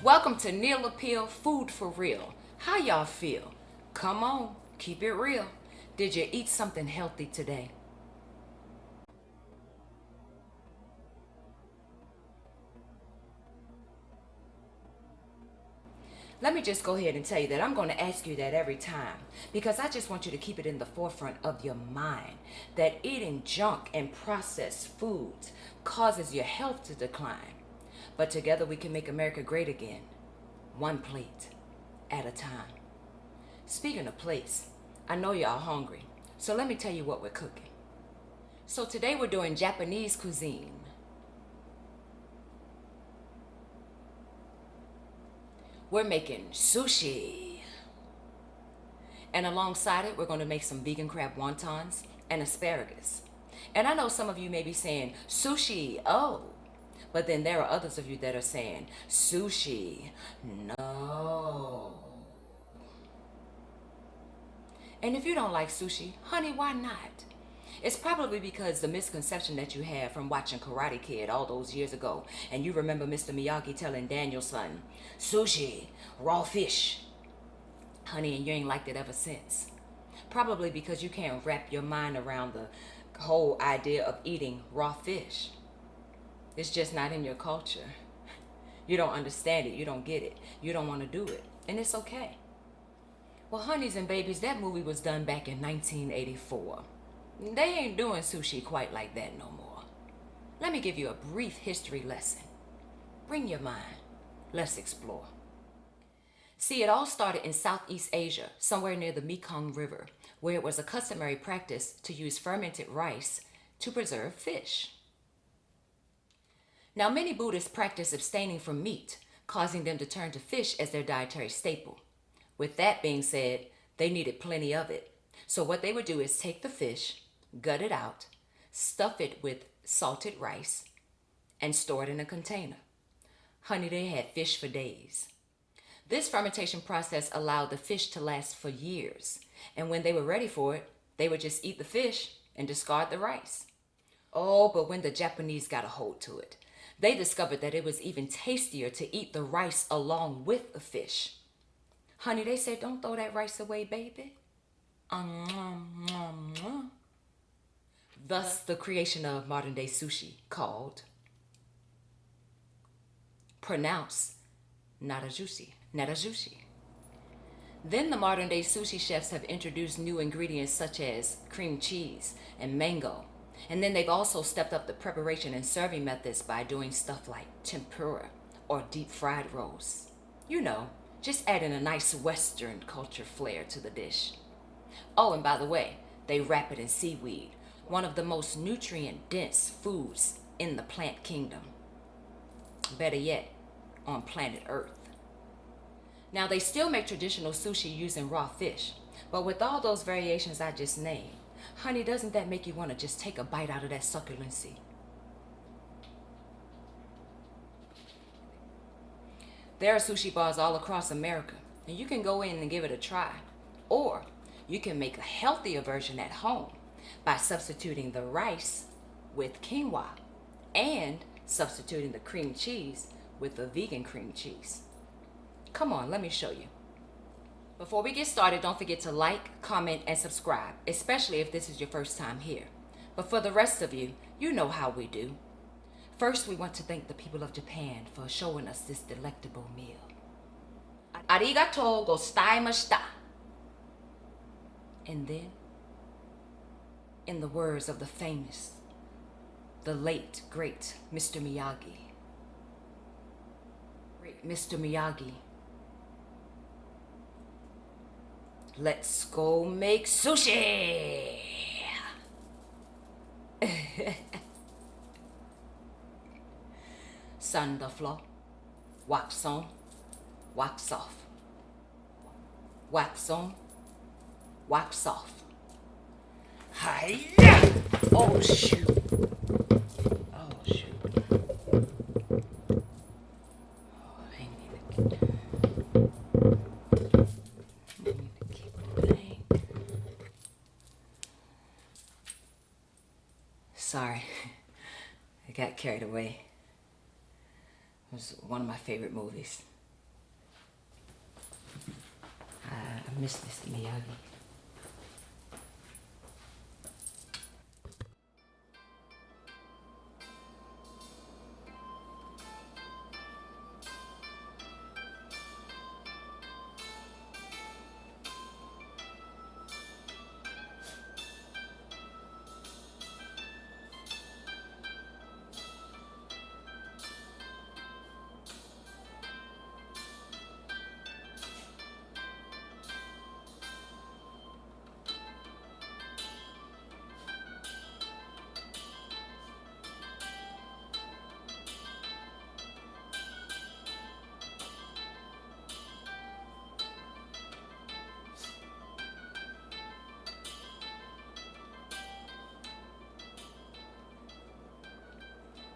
Welcome to Neal Appeal Food for Real. How y'all feel? Come on, keep it real. Did you eat something healthy today? Let me just go ahead and tell you that I'm going to ask you that every time because I just want you to keep it in the forefront of your mind that eating junk and processed foods causes your health to decline. But together we can make America great again, one plate at a time. Speaking of plates, I know y'all hungry, so let me tell you what we're cooking. So today we're doing Japanese cuisine. We're making sushi. And alongside it, we're going to make some vegan crab wontons and asparagus. And I know some of you may be saying, sushi, oh. But then there are others of you that are saying, sushi, no. And if you don't like sushi, honey, why not? It's probably because the misconception that you have from watching Karate Kid all those years ago, and you remember Mr. Miyagi telling Daniel's son, sushi, raw fish. Honey, and you ain't liked it ever since. Probably because you can't wrap your mind around the whole idea of eating raw fish. It's just not in your culture. You don't understand it, you don't get it, you don't want to do it, and it's okay. Well, honeys and babies, that movie was done back in 1984. They ain't doing sushi quite like that no more. Let me give you a brief history lesson. Bring your mind. Let's explore. See, it all started in Southeast Asia, somewhere near the Mekong River, where it was a customary practice to use fermented rice to preserve fish. Now, many Buddhists practice abstaining from meat, causing them to turn to fish as their dietary staple. With that being said, they needed plenty of it. So what they would do is take the fish, gut it out, stuff it with salted rice, and store it in a container. Honey, they had fish for days. This fermentation process allowed the fish to last for years, and when they were ready for it, they would just eat the fish and discard the rice. Oh, but when the Japanese got a hold to it, they discovered that it was even tastier to eat the rice along with the fish. Honey, they said, don't throw that rice away, baby. Thus, the creation of modern-day sushi, called, pronounced, narajushi. Then the modern-day sushi chefs have introduced new ingredients such as cream cheese and mango. And then they've also stepped up the preparation and serving methods by doing stuff like tempura or deep fried rolls. You know, just adding a nice Western culture flair to the dish. Oh, and by the way, they wrap it in seaweed, one of the most nutrient-dense foods in the plant kingdom. Better yet, on planet Earth. Now, they still make traditional sushi using raw fish, but with all those variations I just named, honey, doesn't that make you want to just take a bite out of that succulency? There are sushi bars all across America, and you can go in and give it a try. Or you can make a healthier version at home by substituting the rice with quinoa and substituting the cream cheese with the vegan cream cheese. Come on, let me show you. Before we get started, don't forget to like, comment, and subscribe, especially if this is your first time here. But for the rest of you, you know how we do. First, we want to thank the people of Japan for showing us this delectable meal. Arigatou gozaimashita. And then, in the words of the famous, the late, great Mr. Miyagi. Mr. Miyagi. Let's go make sushi! Sun the floor, wax on, wax off. Wax on, wax off. Hi-ya! Oh shoot. Oh shoot. Oh, I need to keep playing. Sorry, I got carried away. It was one of my favorite movies. miss Mr. Miyagi.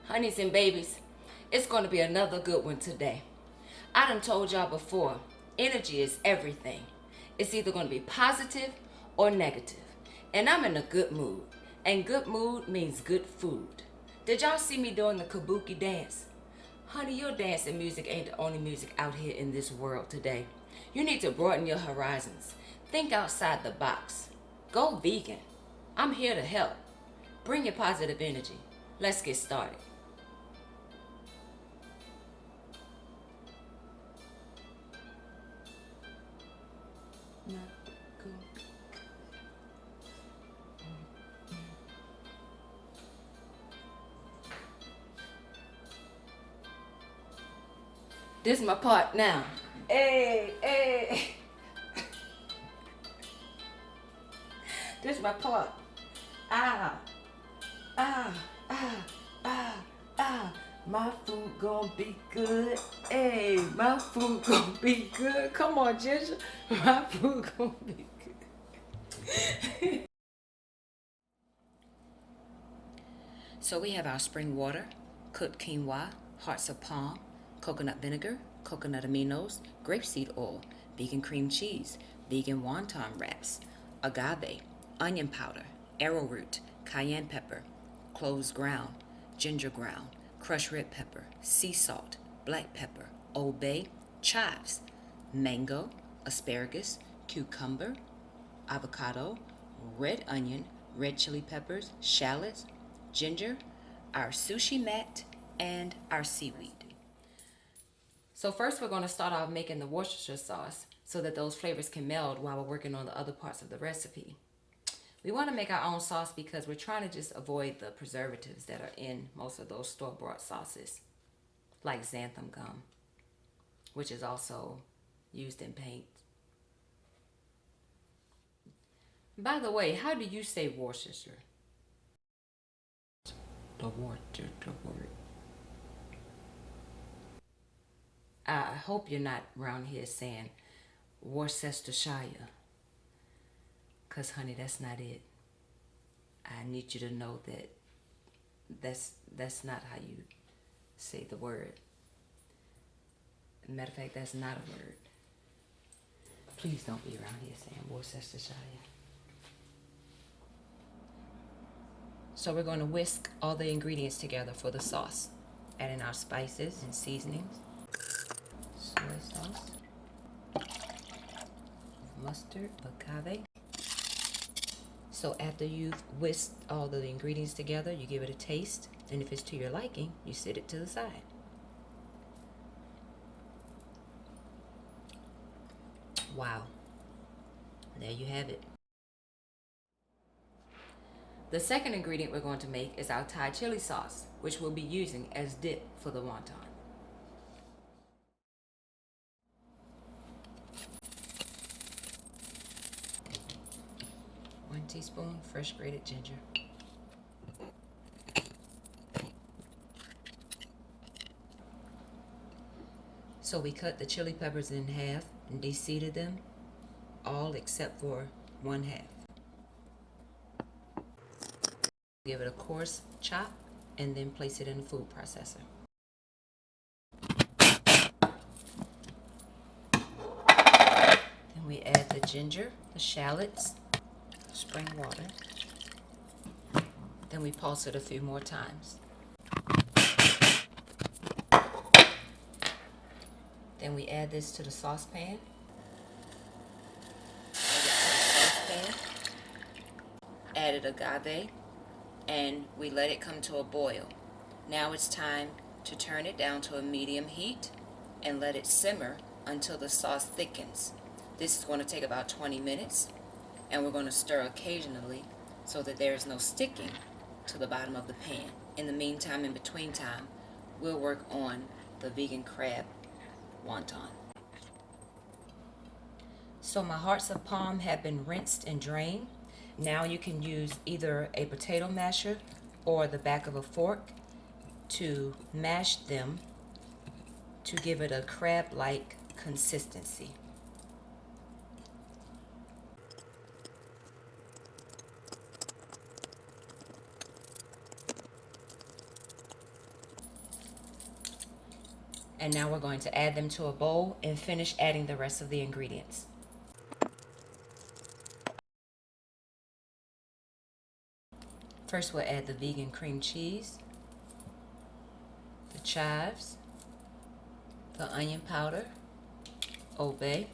Honeys and babies, it's going to be another good one today. I done told y'all before, energy is everything. It's either going to be positive or negative. And I'm in a good mood. And good mood means good food. Did y'all see me doing the kabuki dance? Honey, your dance and music ain't the only music out here in this world today. You need to broaden your horizons. Think outside the box. Go vegan. I'm here to help. Bring your positive energy. Let's get started. This is my part now. Hey, hey. This is my part. Ah, ah, ah, ah, ah. My food gonna be good. Hey, my food gonna be good. Come on, Ginger. My food gonna be good. So we have our spring water, cooked quinoa, hearts of palm, coconut vinegar, coconut aminos, grapeseed oil, vegan cream cheese, vegan wonton wraps, agave, onion powder, arrowroot, cayenne pepper, cloves ground, ginger ground, crushed red pepper, sea salt, black pepper, Old Bay, chives, mango, asparagus, cucumber, avocado, red onion, red chili peppers, shallots, ginger, our sushi mat, and our seaweed. So first we're going to start off making the Worcestershire sauce so that those flavors can meld while we're working on the other parts of the recipe. We want to make our own sauce because we're trying to just avoid the preservatives that are in most of those store-bought sauces, like xanthan gum, which is also used in paint. By the way, how do you say Worcestershire? The word. I hope you're not around here saying Worcestershire, because honey, that's not it. I need you to know that that's not how you say the word. Matter of fact, that's not a word. Please don't be around here saying Worcestershire. So we're going to whisk all the ingredients together for the sauce, adding our spices and seasonings, soy sauce, mustard, agave. So after you've whisked all the ingredients together, you give it a taste. And if it's to your liking, you set it to the side. Wow. There you have it. The second ingredient we're going to make is our Thai chili sauce, which we'll be using as dip for the wonton. 1 teaspoon fresh grated ginger. So we cut the chili peppers in half and deseeded them, all except for 1/2. Give it a coarse chop and then place it in the food processor. Then we add the ginger, the shallots, spring water. Then we pulse it a few more times. Then we add this to the saucepan. pan, added agave, and we let it come to a boil. Now it's time to turn it down to a medium heat and let it simmer until the sauce thickens. This is going to take about 20 minutes, and we're going to stir occasionally so that there is no sticking to the bottom of the pan. In the meantime, in between time, we'll work on the vegan crab wonton. So my hearts of palm have been rinsed and drained. Now you can use either a potato masher or the back of a fork to mash them to give it a crab-like consistency. And now we're going to add them to a bowl and finish adding the rest of the ingredients. First we'll add the vegan cream cheese, the chives, the onion powder, Old Bay,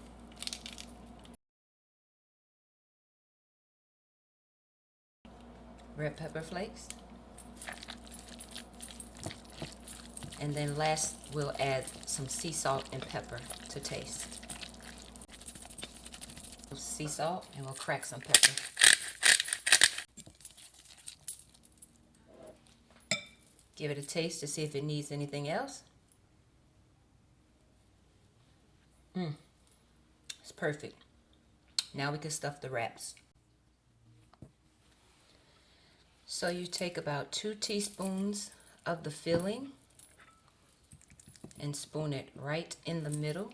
red pepper flakes, and then last we'll add some sea salt and pepper to taste. Sea salt, and we'll crack some pepper. Give it a taste to see if it needs anything else. It's perfect. Now we can stuff the wraps. So you take about 2 teaspoons of the filling and spoon it right in the middle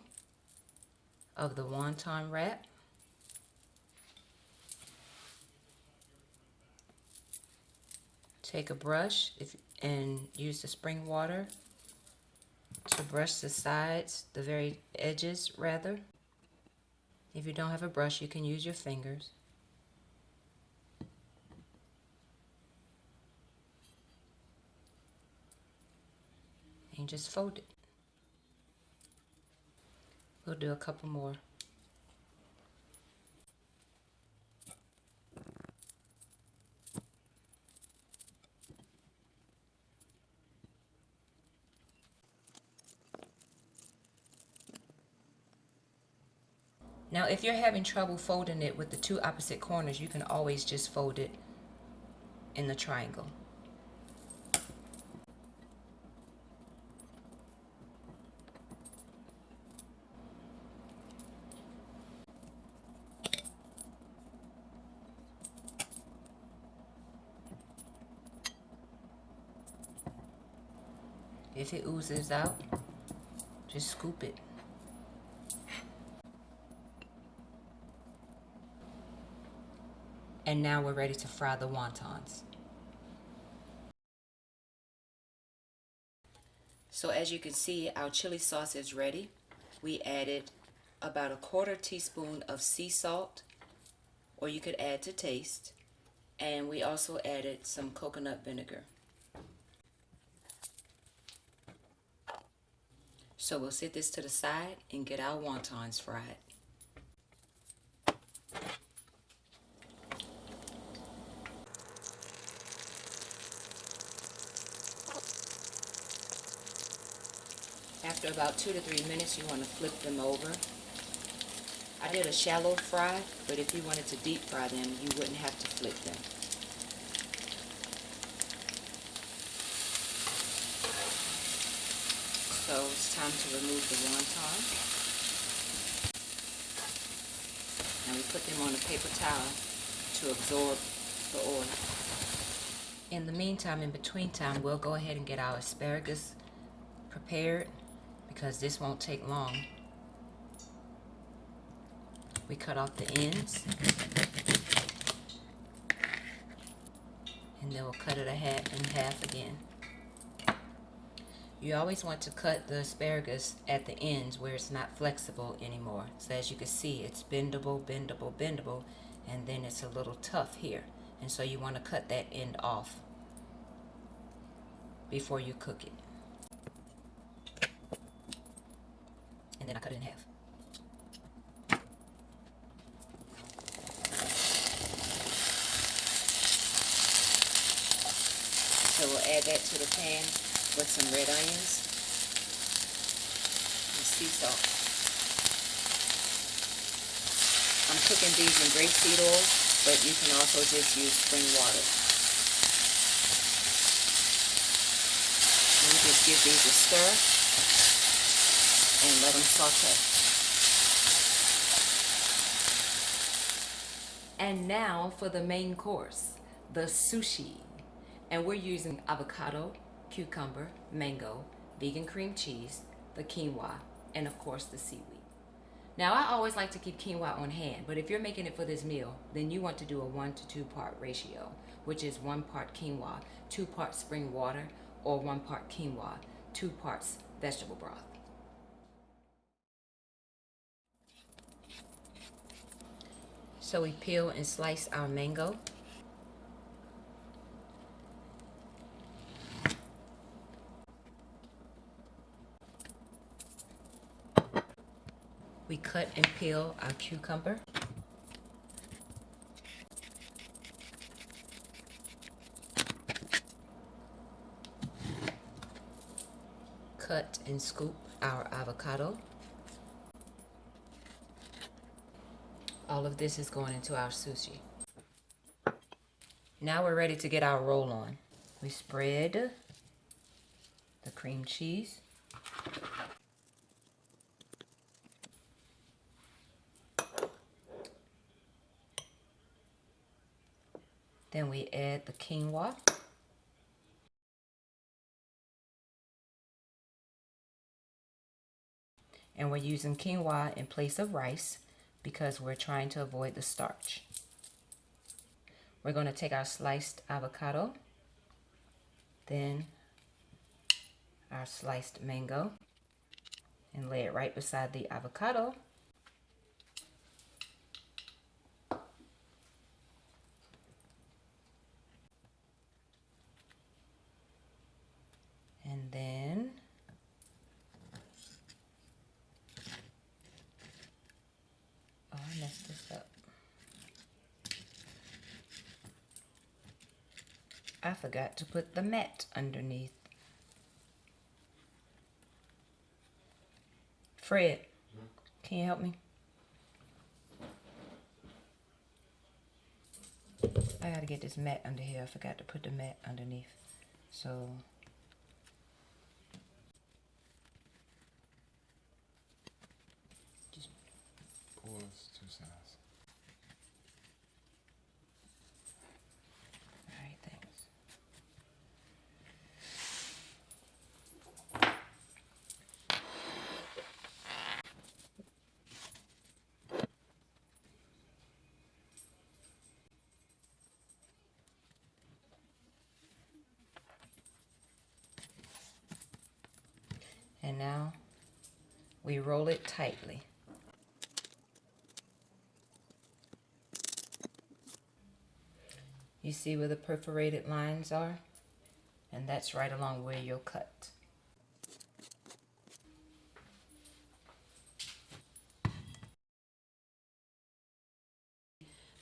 of the wonton wrap. Take a brush and use the spring water to brush the sides, the very edges rather. If you don't have a brush, you can use your fingers. And just fold it. We'll do a couple more. Now, if you're having trouble folding it with the 2 opposite corners, you can always just fold it in the triangle. If it oozes out, just scoop it. And now we're ready to fry the wontons. So as you can see, our chili sauce is ready. We added about a 1/4 teaspoon of sea salt, or you could add to taste. And we also added some coconut vinegar. So we'll set this to the side and get our wontons fried. After about 2 to 3 minutes, you want to flip them over. I did a shallow fry, but if you wanted to deep fry them, you wouldn't have to flip them. So it's time to remove the wonton. Now we put them on a paper towel to absorb the oil. In the meantime, in between time, we'll go ahead and get our asparagus prepared because this won't take long. We cut off the ends and then we'll cut it in half again. You always want to cut the asparagus at the ends where it's not flexible anymore. So as you can see, it's bendable, bendable, bendable, and then it's a little tough here. And so you want to cut that end off before you cook it. And then I cut it in half. add that to the pan with some red onions and sea salt. I'm cooking these in grapeseed oil, but you can also just use spring water. And you just give these a stir and let them saute. And now for the main course, the sushi. And we're using avocado, cucumber, mango, vegan cream cheese, the quinoa, and of course the seaweed. Now I always like to keep quinoa on hand, but if you're making it for this meal, then you want to do a 1 to 2 part ratio, which is 1 part quinoa, 2 parts spring water, or 1 part quinoa, 2 parts vegetable broth. So we peel and slice our mango. We cut and peel our cucumber. Cut and scoop our avocado. All of this is going into our sushi. Now we're ready to get our roll on. We spread the cream cheese. Then we add the quinoa. And we're using quinoa in place of rice because we're trying to avoid the starch. We're going to take our sliced avocado, then our sliced mango, and lay it right beside the avocado. And then I messed this up. I forgot to put the mat underneath. Fred, can you help me? I gotta get this mat under here. I forgot to put the mat underneath. So just pour us 2 sides. Alright, thanks. And now we roll it tightly. You see where the perforated lines are? And that's right along where you'll cut.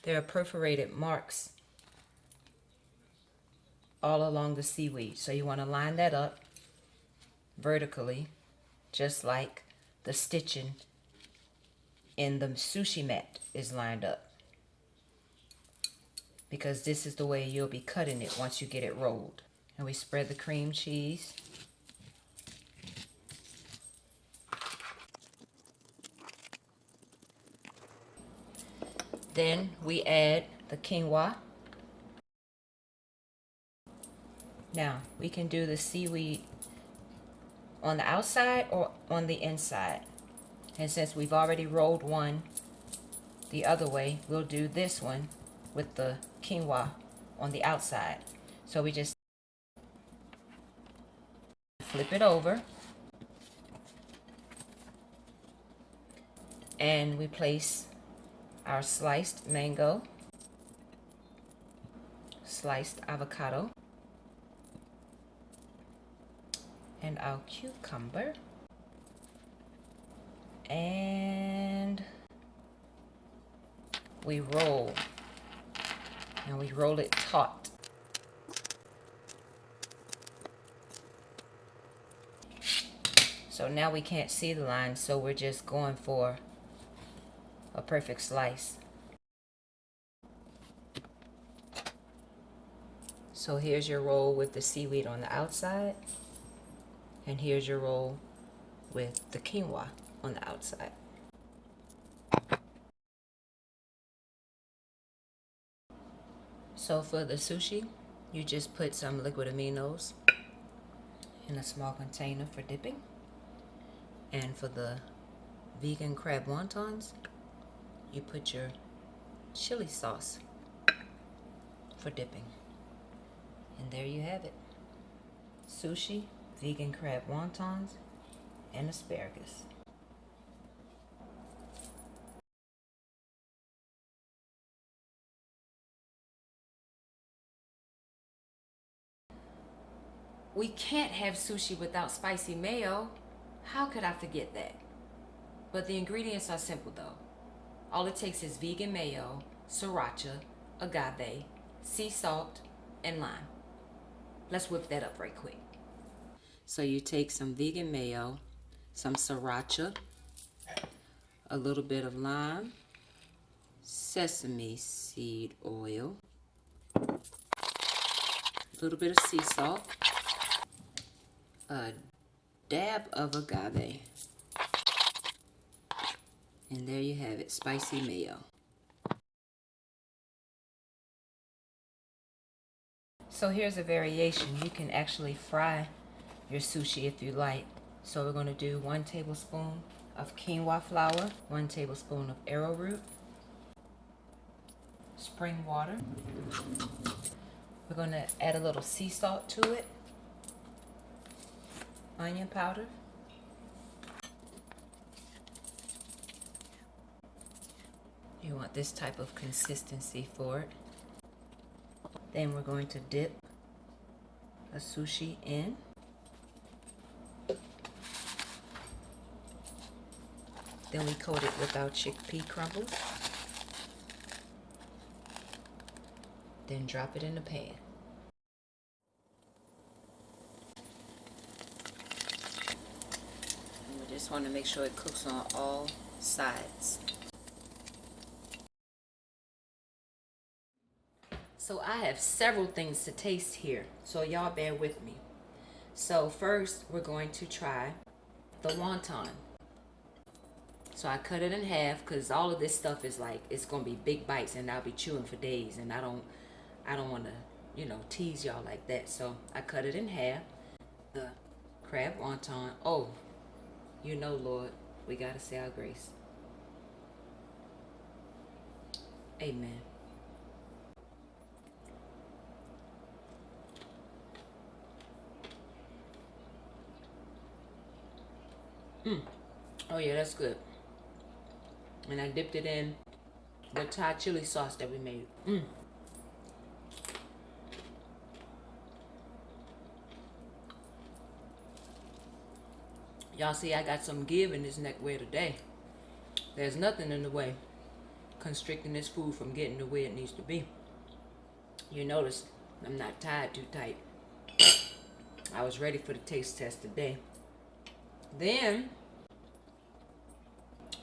There are perforated marks all along the seaweed. So you want to line that up vertically, just like the stitching in the sushi mat is lined up. Because this is the way you'll be cutting it once you get it rolled. And we spread the cream cheese. Then we add the quinoa. Now, we can do the seaweed on the outside or on the inside. And since we've already rolled one the other way, we'll do this one with the quinoa on the outside. So we just flip it over. And we place our sliced mango, sliced avocado, and our cucumber, and we roll, and we roll it taut. So now we can't see the line, so we're just going for a perfect slice. So here's your roll with the seaweed on the outside, and here's your roll with the quinoa on the outside. So for the sushi, you just put some liquid aminos in a small container for dipping. And for the vegan crab wontons, you put your chili sauce for dipping. And there you have it. Sushi, vegan crab wontons, and asparagus. We can't have sushi without spicy mayo. How could I forget that? But the ingredients are simple though. All it takes is vegan mayo, sriracha, agave, sea salt, and lime. Let's whip that up right quick. So you take some vegan mayo, some sriracha, a little bit of lime, sesame seed oil, a little bit of sea salt, a dab of agave, and there you have it, spicy mayo. So here's a variation. You can actually fry your sushi if you like. So we're going to do 1 tablespoon of quinoa flour, 1 tablespoon of arrowroot, spring water. We're going to add a little sea salt to it, onion powder, you want this type of consistency for it. Then we're going to dip a sushi in. Then we coat it with our chickpea crumbles. Then drop it in the pan. And we just want to make sure it cooks on all sides. So I have several things to taste here, so y'all bear with me. So first we're going to try the wonton. So I cut it in half because all of this stuff is like, it's gonna be big bites and I'll be chewing for days, and I don't want to, tease y'all like that. So I cut it in half. The crab wonton. Oh, Lord, we gotta say our grace. Amen. Oh yeah, that's good. And I dipped it in the Thai chili sauce that we made. Y'all see I got some give in this neckwear today. There's nothing in the way constricting this food from getting to where it needs to be. You notice I'm not tied too tight. I was ready for the taste test today. Then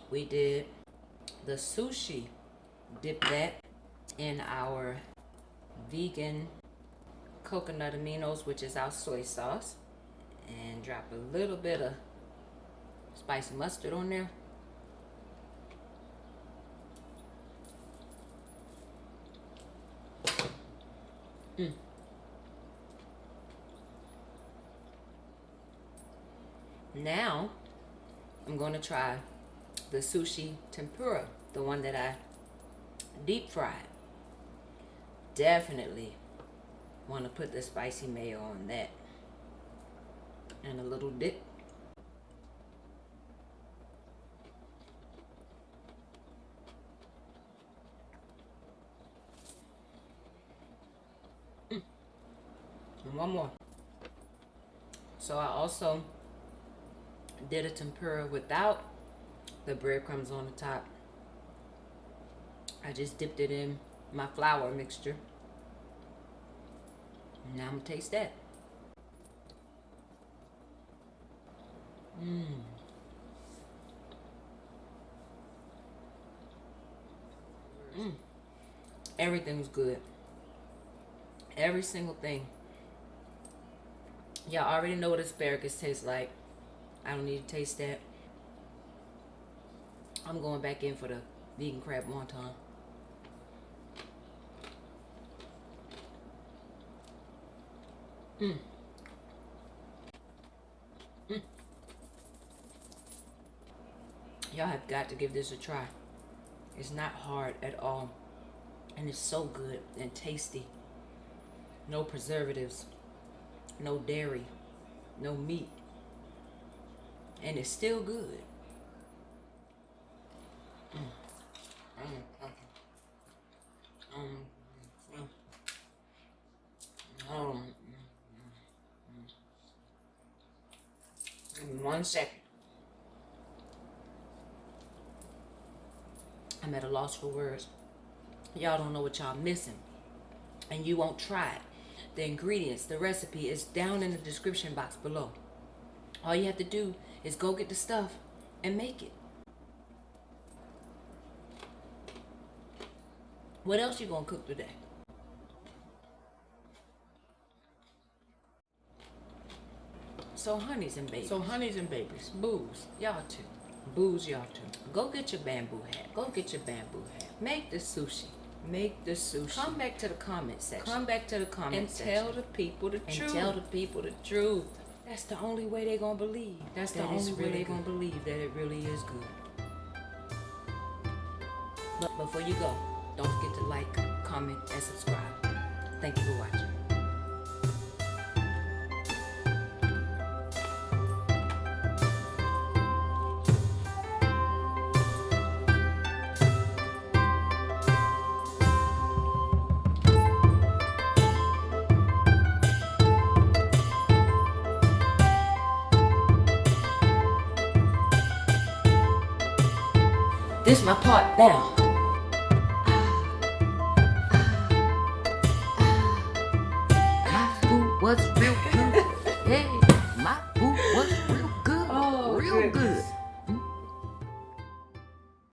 we did the sushi. Dip that in our vegan Coconut Aminos, which is our soy sauce, and drop a little bit of spicy mustard on there. Now I'm going to try the sushi tempura, the one that I deep fried. Definitely want to put the spicy mayo on that, and a little dip. And one more. So I also did a tempura without the breadcrumbs on the top. I just dipped it in my flour mixture. Now I'm gonna taste that. Everything was good. Every single thing. Y'all already know what asparagus tastes like. I don't need to taste that. I'm going back in for the vegan crab wonton. Y'all have got to give this a try. It's not hard at all. And it's so good and tasty. No preservatives. No dairy. No meat. And it's still good. In 1 second. I'm at a loss for words. Y'all don't know what y'all missing. And you won't try it. The ingredients, the recipe is down in the description box below. All you have to do is go get the stuff and make it. What else you gonna cook today? So honeys and babies, booze, y'all too. Booze, y'all too. Go get your bamboo hat. Go get your bamboo hat. Make the sushi. Make the sushi. Come back to the comment section. Come back to the comment section. And tell the people the truth. And tell the people the truth. That's the only way they're gonna believe. That's the only way they're gonna believe that it really is good. But before you go, don't forget to like, comment, and subscribe. Thank you for watching. This my part now.